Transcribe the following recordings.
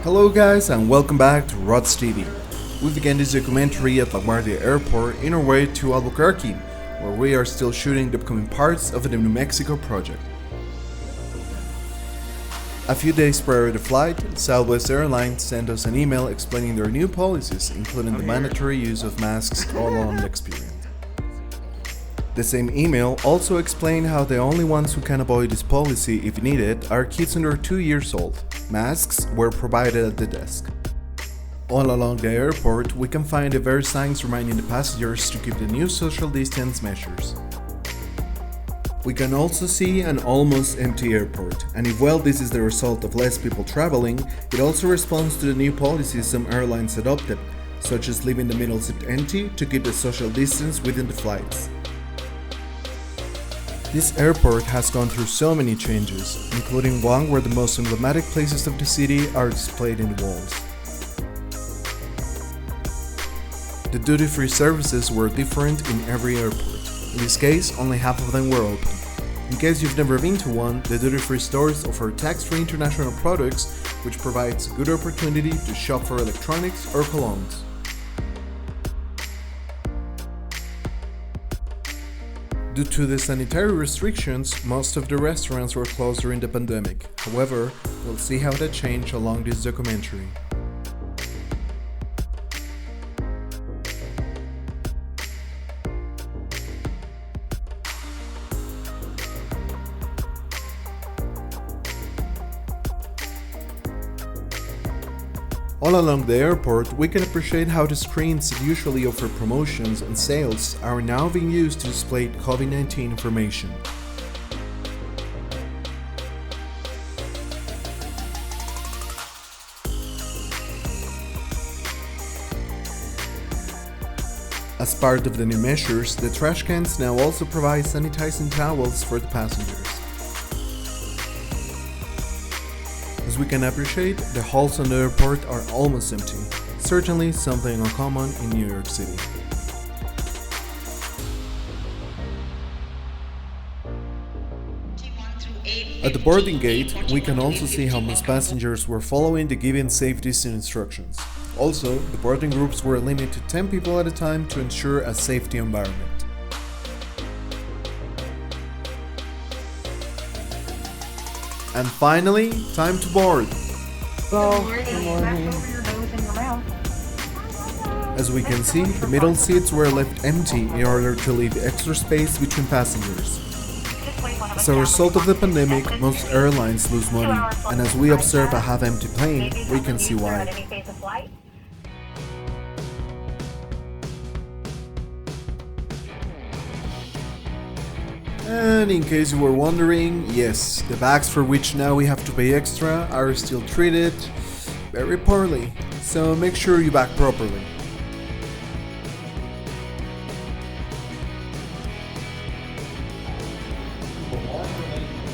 Hello guys and welcome back to Rods TV. We began this documentary at LaGuardia Airport in our way to Albuquerque, where we are still shooting the upcoming parts of the New Mexico project. A few days prior to the flight, Southwest Airlines sent us an email explaining their new policies, including the mandatory use of masks all along the experience. The same email also explained how the only ones who can avoid this policy if needed are kids under 2 years old. Masks were provided at the desk. All along the airport, we can find the various signs reminding the passengers to keep the new social distance measures. We can also see an almost empty airport, and if this is the result of less people traveling, it also responds to the new policies some airlines adopted, such as leaving the middle seat empty to keep the social distance within the flights. This airport has gone through so many changes, including one where the most emblematic places of the city are displayed in the walls. The duty-free services were different in every airport. In this case, only half of them were open. In case you've never been to one, the duty-free stores offer tax-free international products, which provides a good opportunity to shop for electronics or colognes. Due to the sanitary restrictions, most of the restaurants were closed during the pandemic. However, we'll see how that changed along this documentary. All along the airport, we can appreciate how the screens that usually offer promotions and sales are now being used to display COVID-19 information. As part of the new measures, the trash cans now also provide sanitizing towels for the passengers. As we can appreciate, the halls on the airport are almost empty, certainly something uncommon in New York City. At the boarding gate, we can also see how most passengers were following the given safety instructions. Also, the boarding groups were limited to 10 people at a time to ensure a safety environment. And finally, time to board. Good morning. As we can see, the middle seats were left empty in order to leave extra space between passengers. As a result of the pandemic, most airlines lose money, and as we observe a half-empty plane, we can see why. And in case you were wondering, yes, the bags for which now we have to pay extra are still treated very poorly, so make sure you bag properly.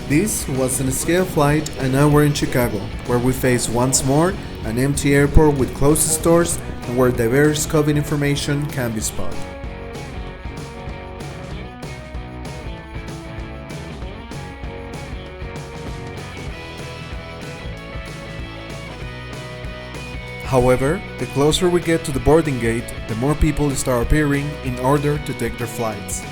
This was an escape flight, and now we're in Chicago, where we face once more an empty airport with closed stores and where diverse COVID information can be spotted. However, the closer we get to the boarding gate, the more people start appearing in order to take their flights.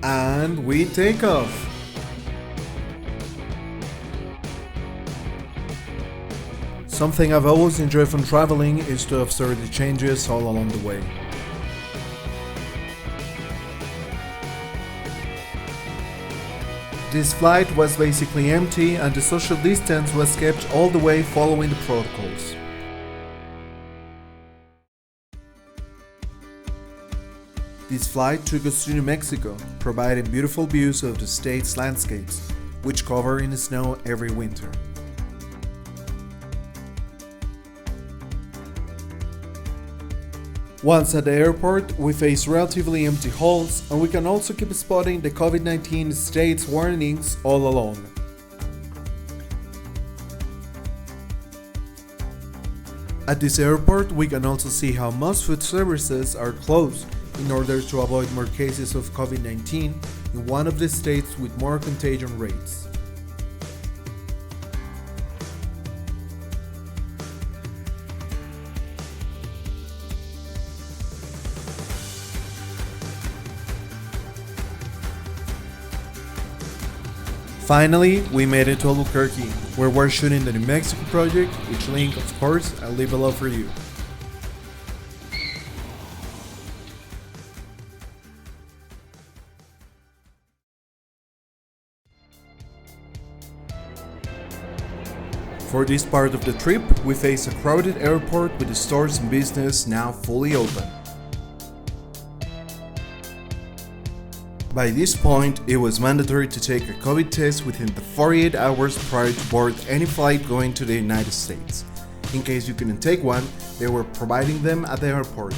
And we take off. Something I've always enjoyed from traveling is to observe the changes all along the way. This flight was basically empty and the social distance was kept all the way following the protocols. This flight took us to New Mexico, providing beautiful views of the state's landscapes, which cover in snow every winter. Once at the airport, we face relatively empty halls, and we can also keep spotting the COVID-19 state's warnings all along. At this airport, we can also see how most food services are closed in order to avoid more cases of COVID-19 in one of the states with more contagion rates. Finally, we made it to Albuquerque, where we're shooting the New Mexico project, which link, of course, I'll leave below for you. For this part of the trip, we face a crowded airport with the stores and business now fully open. By this point, it was mandatory to take a COVID test within the 48 hours prior to board any flight going to the United States. In case you couldn't take one, they were providing them at the airport.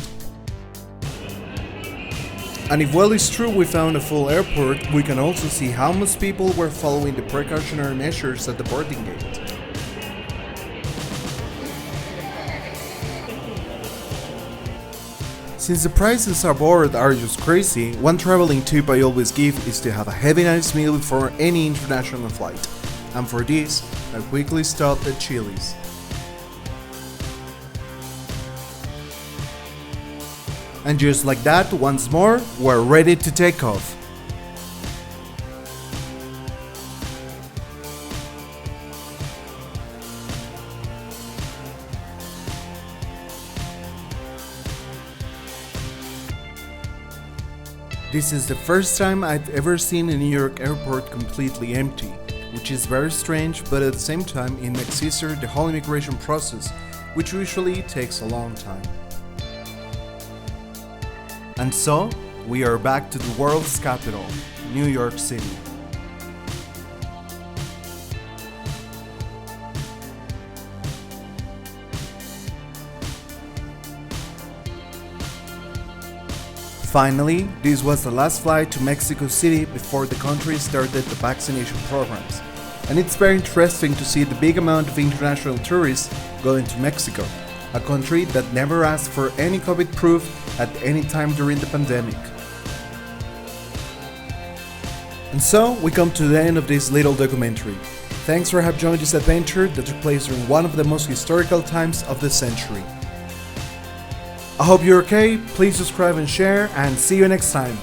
And if well is true we found a full airport, we can also see how most people were following the precautionary measures at the boarding gate. Since the prices aboard are just crazy, one traveling tip I always give is to have a heavy nice meal before any international flight. And for this, I quickly stopped at Chili's. And just like that, once more, we're ready to take off. This is the first time I've ever seen a New York airport completely empty, which is very strange, but at the same time it makes easier the whole immigration process, which usually takes a long time. And so, we are back to the world's capital, New York City. Finally, this was the last flight to Mexico City before the country started the vaccination programs. And it's very interesting to see the big amount of international tourists going to Mexico, a country that never asked for any COVID proof at any time during the pandemic. And so, we come to the end of this little documentary. Thanks for having joined this adventure that took place during one of the most historical times of the century. I hope you're okay, please subscribe and share, and see you next time.